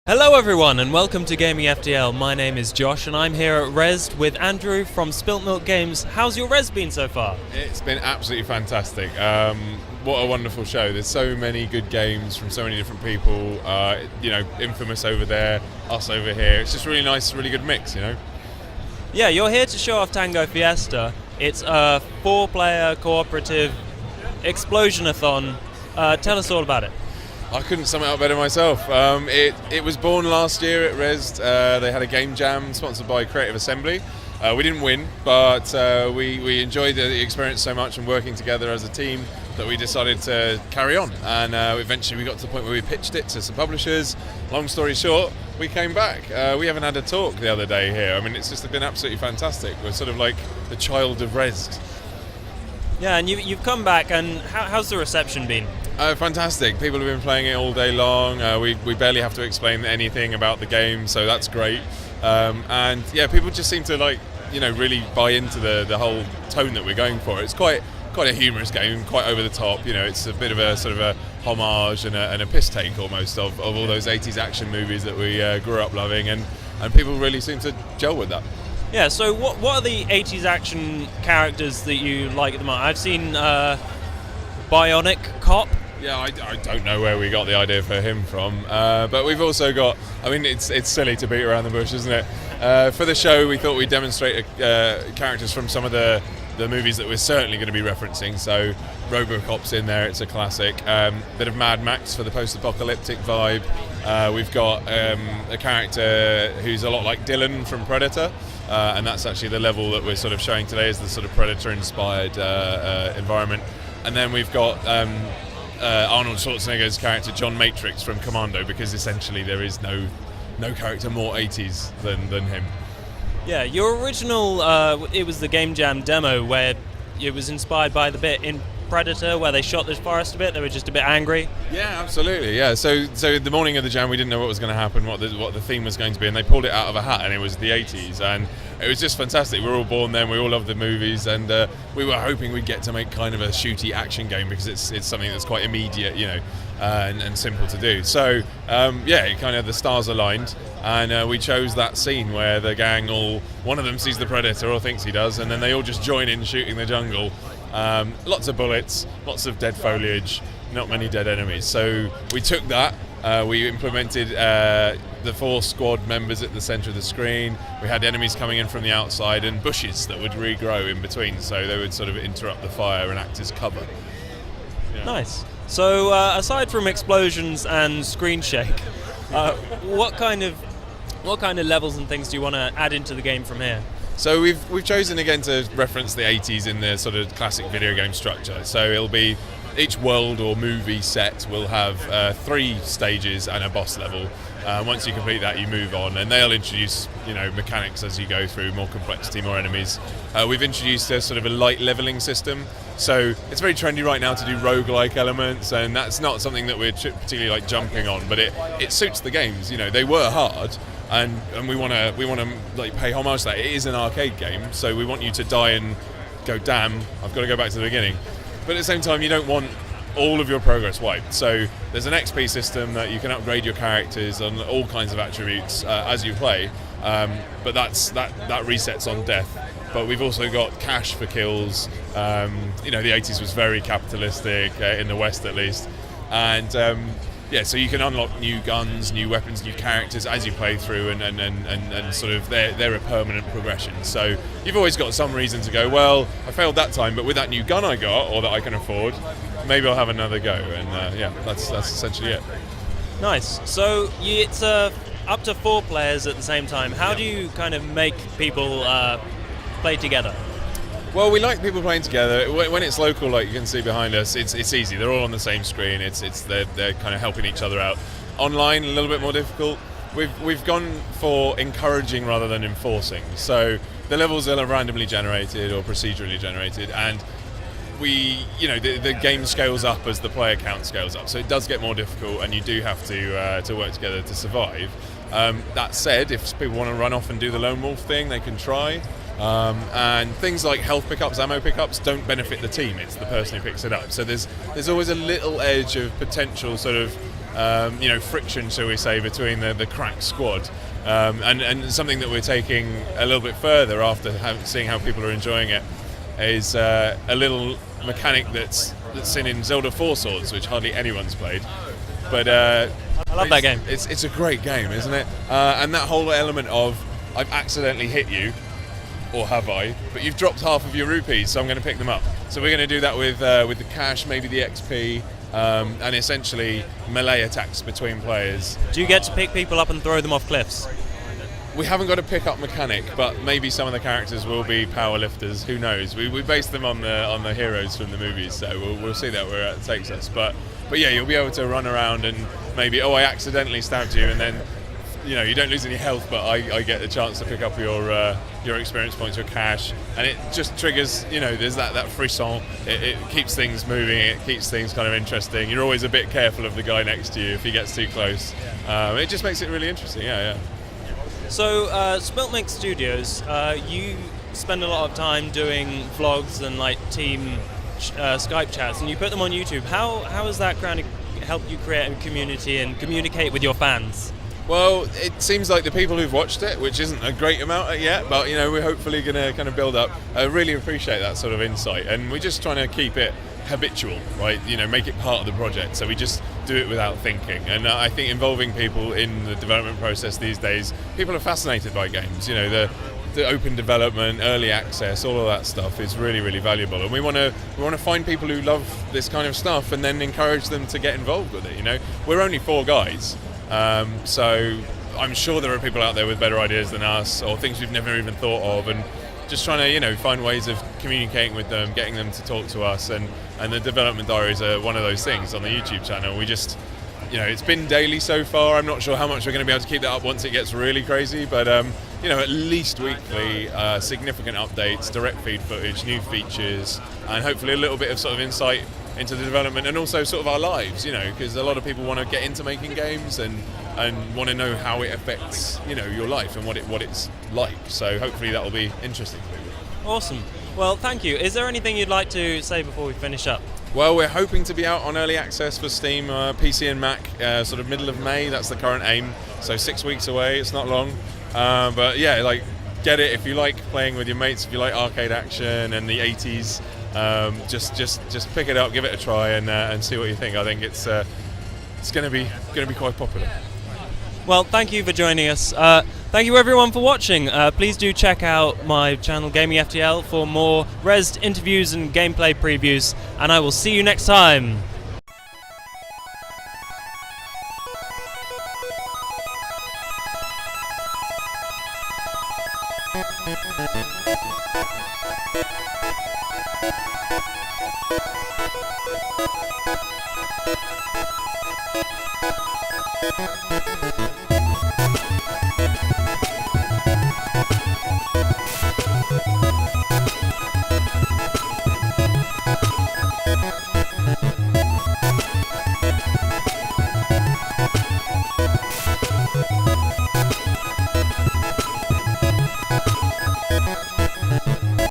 Hello everyone and welcome to Gaming FTL. My name is Josh and I'm here at Rezzed with Andrew from Spilt Milk Games. How's your Res been so far? It's been absolutely fantastic. What a wonderful show. There's so many good games from so many different people. Infamous over there, us over here. It's just really nice, really good mix, Yeah, you're here to show off Tango Fiesta. It's a 4-player cooperative explosion-a-thon. Tell us all about it. I couldn't sum it up better myself. It was born last year at Rezzed. They had a game jam sponsored by Creative Assembly. We didn't win, but we enjoyed the experience so much and working together as a team that we decided to carry on. And eventually we got to the point where we pitched it to some publishers. Long story short, we came back. We haven't had a talk the other day here. I mean, it's just been absolutely fantastic. We're sort of like the child of Rezzed. Yeah, and you've come back, and how's the reception been? Fantastic. People have been playing it all day long. We barely have to explain anything about the game, so that's great. And yeah, people just seem to really buy into the whole tone that we're going for. It's quite a humorous game, quite over the top. It's a bit of a sort of a homage and a piss take almost of all those 80s action movies that we grew up loving, and people really seem to gel with that. Yeah, so what are the 80s action characters that you like at the moment? I've seen Bionic Cop. Yeah, I don't know where we got the idea for him from, but we've also got, it's silly to beat around the bush, isn't it? For the show, we thought we'd demonstrate characters from some of the movies that we're certainly going to be referencing. So RoboCop's in there, it's a classic. Bit of Mad Max for the post-apocalyptic vibe. We've got a character who's a lot like Dylan from Predator, and that's actually the level that we're sort of showing today, is the sort of Predator-inspired environment. And then we've got Arnold Schwarzenegger's character John Matrix from Commando, because essentially there is no character more 80s than him. Yeah, your original, it was the Game Jam demo where it was inspired by the bit in Predator where they shot the forest a bit. They were just a bit angry. Yeah, absolutely. Yeah. So the morning of the jam, we didn't know what was going to happen, what the theme was going to be, and they pulled it out of a hat, and it was the 80s, and it was just fantastic. We were all born then. We all loved the movies, and we were hoping we'd get to make kind of a shooty action game, because it's something that's quite immediate, and simple to do. So it kind of, the stars aligned, and we chose that scene where the gang one of them sees the Predator or thinks he does, and then they all just join in shooting the jungle. Lots of bullets, lots of dead foliage, not many dead enemies. So we took that, we implemented the 4 squad members at the centre of the screen. We had enemies coming in from the outside and bushes that would regrow in between, so they would sort of interrupt the fire and act as cover. Yeah. Nice. So aside from explosions and screen shake, what kind of levels and things do you want to add into the game from here? So we've chosen again to reference the 80s in the sort of classic video game structure. So it'll be, each world or movie set will have 3 stages and a boss level. Once you complete that, you move on, and they'll introduce mechanics as you go through, more complexity, more enemies. We've introduced a sort of a light leveling system. So it's very trendy right now to do roguelike elements, and that's not something that we're particularly jumping on, but it suits the games. They were hard. And we want to pay homage to that. It is an arcade game, so we want you to die and go, damn, I've got to go back to the beginning. But at the same time, you don't want all of your progress wiped. So there's an XP system that you can upgrade your characters on all kinds of attributes as you play. But that resets on death. But we've also got cash for kills. The 80s was very capitalistic in the West, at least, and so you can unlock new guns, new weapons, new characters as you play through, and sort of they're a permanent progression. So you've always got some reason to go, well, I failed that time, but with that new gun I got, or that I can afford, maybe I'll have another go. And that's essentially it. Nice. So it's up to 4 players at the same time. How do you kind of make people play together? Well, we like people playing together. When it's local, like you can see behind us, it's easy. They're all on the same screen. They're kind of helping each other out. Online, a little bit more difficult. We've gone for encouraging rather than enforcing. So the levels are randomly generated or procedurally generated, and the game scales up as the player count scales up. So it does get more difficult, and you do have to work together to survive. That said, if people want to run off and do the lone wolf thing, they can try. And things like health pickups, ammo pickups don't benefit the team, it's the person who picks it up. So there's always a little edge of potential sort of friction, shall we say, between the crack squad. And something that we're taking a little bit further after seeing how people are enjoying it is a little mechanic that's in Zelda Four Swords, which hardly anyone's played. But I love that game. It's a great game, isn't it? And that whole element of I've accidentally hit you, or have I? But you've dropped half of your rupees, so I'm going to pick them up. So we're going to do that with the cash, maybe the XP, and essentially melee attacks between players. Do you get to pick people up and throw them off cliffs? We haven't got a pick-up mechanic, but maybe some of the characters will be powerlifters. Who knows? We based them on the heroes from the movies, so we'll see that where it takes us. But yeah, you'll be able to run around and maybe I accidentally stabbed you, and then you don't lose any health, but I get the chance to pick up your experience points, your cash, and it just triggers. There's that frisson. It keeps things moving. It keeps things kind of interesting. You're always a bit careful of the guy next to you if he gets too close. It just makes it really interesting. Yeah. So, Spiltmix Studios, you spend a lot of time doing vlogs and team Skype chats, and you put them on YouTube. How has that kind of helped you create a community and communicate with your fans? Well, it seems like the people who've watched it, which isn't a great amount yet, but we're hopefully going to kind of build up. I really appreciate that sort of insight, and we're just trying to keep it habitual, right? Make it part of the project, so we just do it without thinking. And I think involving people in the development process these days, people are fascinated by games. The open development, early access, all of that stuff is really, really valuable. And we want to find people who love this kind of stuff and then encourage them to get involved with it. We're only 4 guys, so I'm sure there are people out there with better ideas than us or things we've never even thought of, and just trying to find ways of communicating with them, getting them to talk to us, and the development diaries are one of those things on the YouTube channel. We just it's been daily so far. I'm not sure how much we're going to be able to keep that up once it gets really crazy, but at least weekly, significant updates, direct feed footage, new features, and hopefully a little bit of sort of insight into the development and also sort of our lives, because a lot of people want to get into making games and want to know how it affects your life and what it's like. So hopefully that will be interesting for people. Awesome. Well, thank you. Is there anything you'd like to say before we finish up? Well, we're hoping to be out on early access for Steam, PC and Mac, sort of middle of May. That's the current aim. So 6 weeks away. It's not long. But yeah, get it if you like playing with your mates. If you like arcade action and the 80s, just pick it up, give it a try, and see what you think. I think it's going to be quite popular. Well, thank you for joining us. Thank you everyone for watching. Please do check out my channel Gaming FTL for more Rezzed interviews and gameplay previews, and I will see you next time.